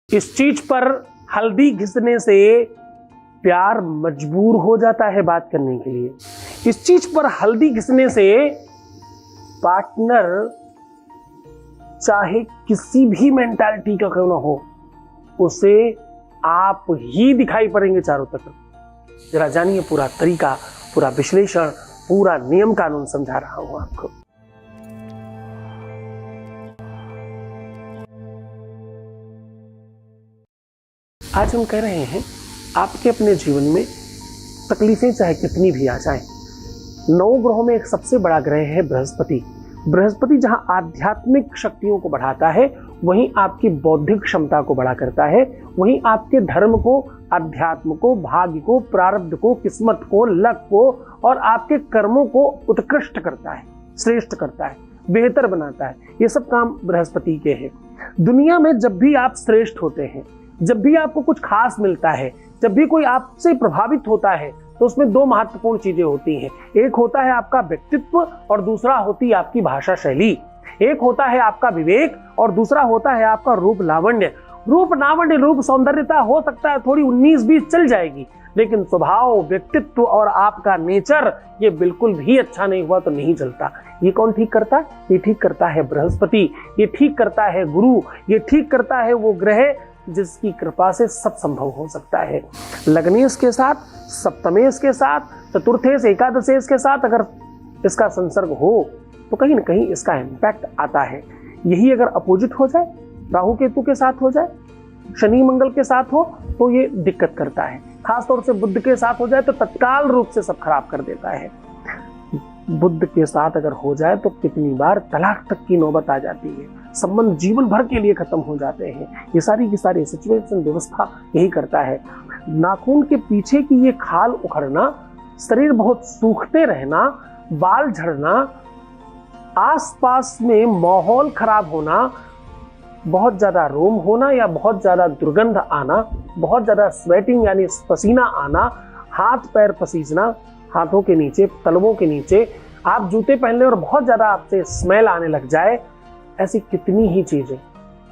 इस चीज पर हल्दी घिसने से प्यार मजबूर हो जाता है बात करने के लिए। इस चीज पर हल्दी घिसने से पार्टनर चाहे किसी भी मेंटालिटी का क्यों ना हो, उसे आप ही दिखाई पड़ेंगे चारों तरफ। जरा जानिए पूरा तरीका, पूरा विश्लेषण, पूरा नियम कानून समझा रहा हूं आपको। आज हम कह रहे हैं आपके अपने जीवन में तकलीफें चाहे कितनी भी आ जाएं, 9 ग्रहों में एक सबसे बड़ा ग्रह है बृहस्पति। बृहस्पति जहां आध्यात्मिक शक्तियों को बढ़ाता है, वहीं आपकी बौद्धिक क्षमता को बड़ा करता है, वहीं आपके धर्म को, अध्यात्म को, भाग्य को, प्रारब्ध को, किस्मत को, लक को और आपके कर्मों को उत्कृष्ट करता है, श्रेष्ठ करता है, बेहतर बनाता है। ये सब काम बृहस्पति के हैं। दुनिया में जब भी आप श्रेष्ठ होते हैं, जब भी आपको कुछ खास मिलता है, जब भी कोई आपसे प्रभावित होता है, तो उसमें 2 महत्वपूर्ण चीजें होती हैं। एक होता है आपका व्यक्तित्व और दूसरा होती है आपकी भाषा शैली। एक होता है आपका विवेक और दूसरा होता है आपका रूप लावण्य। रूप लावण्य, रूप सौंदर्यता हो सकता है थोड़ी 19-20 चल जाएगी, लेकिन स्वभाव, व्यक्तित्व और आपका नेचर ये बिल्कुल भी अच्छा नहीं हुआ तो नहीं चलता। ये कौन ठीक करता है? ये ठीक करता है बृहस्पति, ये ठीक करता है गुरु, ये ठीक करता है वो ग्रह जिसकी कृपा से सब संभव हो सकता है। लग्नेश के साथ, सप्तमेश के साथ, चतुर्थेश, एकादशेश के साथ अगर इसका संसर्ग हो तो कहीं ना कहीं इसका इम्पैक्ट आता है। यही अगर अपोजिट हो जाए, राहु केतु के साथ हो जाए, शनि मंगल के साथ हो, तो ये दिक्कत करता है। खासतौर से बुध के साथ हो जाए तो तत्काल रूप से सब खराब कर देता है। बुध के साथ अगर हो जाए तो कितनी बार तलाक तक की नौबत आ जाती है, संबंध जीवन भर के लिए खत्म हो जाते हैं। ये सारी की सारी सिचुएशन व्यवस्था यही करता है। नाखून के पीछे की ये खाल उखड़ना, शरीर बहुत सूखते रहना, बाल झड़ना, आसपास में माहौल खराब होना, बहुत ज्यादा रोम होना या बहुत ज्यादा दुर्गंध आना, बहुत ज्यादा स्वेटिंग यानी पसीना आना, हाथ पैर पसीजना, हाथों के नीचे, तलवों के नीचे, आप जूते पहनने और बहुत ज्यादा आपसे स्मेल आने लग जाए, ऐसी कितनी ही चीजें,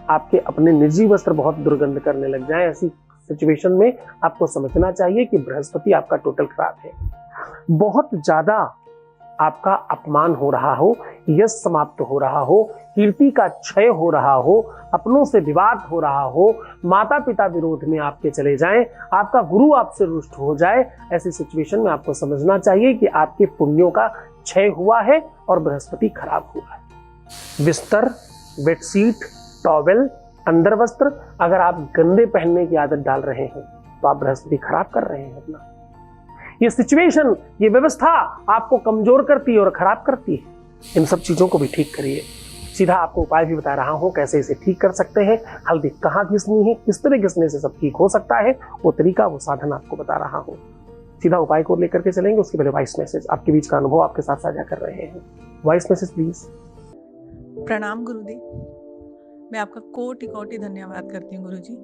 आपके अपने निजी वस्त्र बहुत दुर्गंध करने लग जाए, ऐसी सिचुएशन में आपको समझना चाहिए कि बृहस्पति आपका टोटल खराब है। बहुत ज्यादा आपका अपमान हो रहा हो, यश समाप्त हो रहा हो, कीर्ति का क्षय हो रहा हो, अपनों से विवाद हो रहा हो, माता पिता विरोध में आपके चले जाएं, आपका गुरु आपसे रुष्ट हो जाए, ऐसी सिचुएशन में आपको समझना चाहिए कि आपके पुण्यों का क्षय हुआ है और बृहस्पति खराब हुआ है। बिस्तर, बेडशीट, टॉवेल, अंदर वस्त्र अगर आप गंदे पहनने की आदत डाल रहे हैं तो आप बृहस्पति खराब कर रहे हैं अपना। ये सिचुएशन, ये व्यवस्था आपको कमजोर करती है और खराब करती है। इन सब चीजों को भी ठीक करिए। सीधा आपको उपाय भी बता रहा हूं कैसे इसे ठीक कर सकते हैं। हल्दी कहाँ घिसनी है, किस तरह घिसने से सब ठीक हो सकता है, वो तरीका, वो साधन आपको बता रहा हूं। सीधा उपाय को लेकर के चलेंगे। उसके पहले वॉइस मैसेज, आपके बीच का अनुभव आपके साथ साझा कर रहे हैं। Voice message please. प्रणाम गुरुदेव, मैं आपका कोटि कोटि धन्यवाद करती हूँ गुरुजी।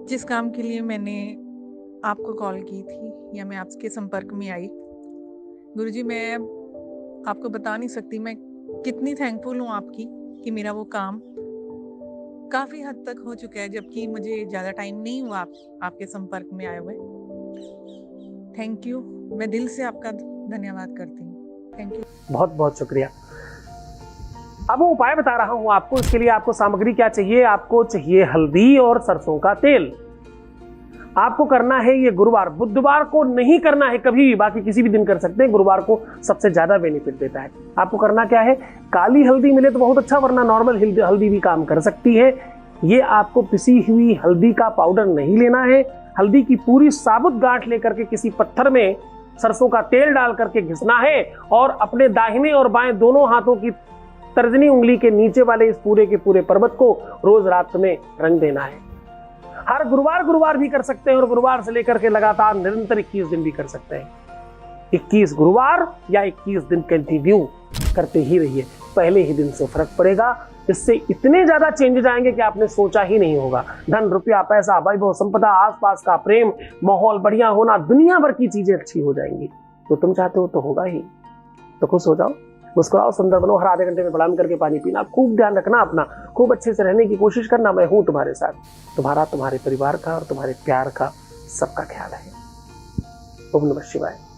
जिस काम के लिए मैंने आपको कॉल की थी या मैं आपके संपर्क में आई, गुरुजी मैं आपको बता नहीं सकती मैं कितनी थैंकफुल हूँ आपकी कि मेरा वो काम काफ़ी हद तक हो चुका है, जबकि मुझे ज़्यादा टाइम नहीं हुआ आपके संपर्क में आए हुए। थैंक यू, मैं दिल से आपका धन्यवाद करती हूँ। थैंक यू, बहुत बहुत शुक्रिया। अब वो उपाय बता रहा हूं आपको। इसके लिए आपको सामग्री क्या चाहिए? आपको चाहिए हल्दी और सरसों का तेल। आपको करना है ये गुरुवार, बुधवार को नहीं करना है कभी भी, बाकी किसी भी दिन कर सकते हैं। गुरुवार को सबसे ज्यादा बेनिफिट देता है। आपको करना क्या है? काली हल्दी मिले तो बहुत अच्छा, वरना नॉर्मल हल्दी भी काम कर सकती है। ये आपको पिसी हुई हल्दी का पाउडर नहीं लेना है। हल्दी की पूरी साबुत गांठ लेकर के किसी पत्थर में सरसों का तेल डाल करके घिसना है और अपने दाहिने और बाएं दोनों हाथों की तर्जनी उंगली के नीचे वाले इस पूरे के पूरे पर्वत को रोज रात में रंग देना है। हर गुरुवार भी कर सकते हैं और गुरुवार से लेकर के लगातार निरंतर 21 दिन भी कर सकते हैं। 21 गुरुवार या 21 दिन कंटिन्यू करते ही रहिए। पहले ही दिन से फर्क पड़ेगा। इससे इतने ज्यादा चेंजेस आएंगे कि आपने सोचा ही नहीं होगा। धन, रुपया, पैसा, वैभव, संपदा, आसपास का प्रेम, माहौल बढ़िया होना, दुनिया भर की चीजें अच्छी हो जाएंगी। तो तुम चाहते हो तो होगा ही। तो खुश हो जाओ। मुस्कुराओ, सुंदर बनो, हर आधे घंटे में प्रणाम करके पानी पीना, खूब ध्यान रखना अपना, खूब अच्छे से रहने की कोशिश करना। मैं हूं तुम्हारे साथ, तुम्हारा, तुम्हारे परिवार का और तुम्हारे प्यार का सबका ख्याल है। ओम नमः शिवाय।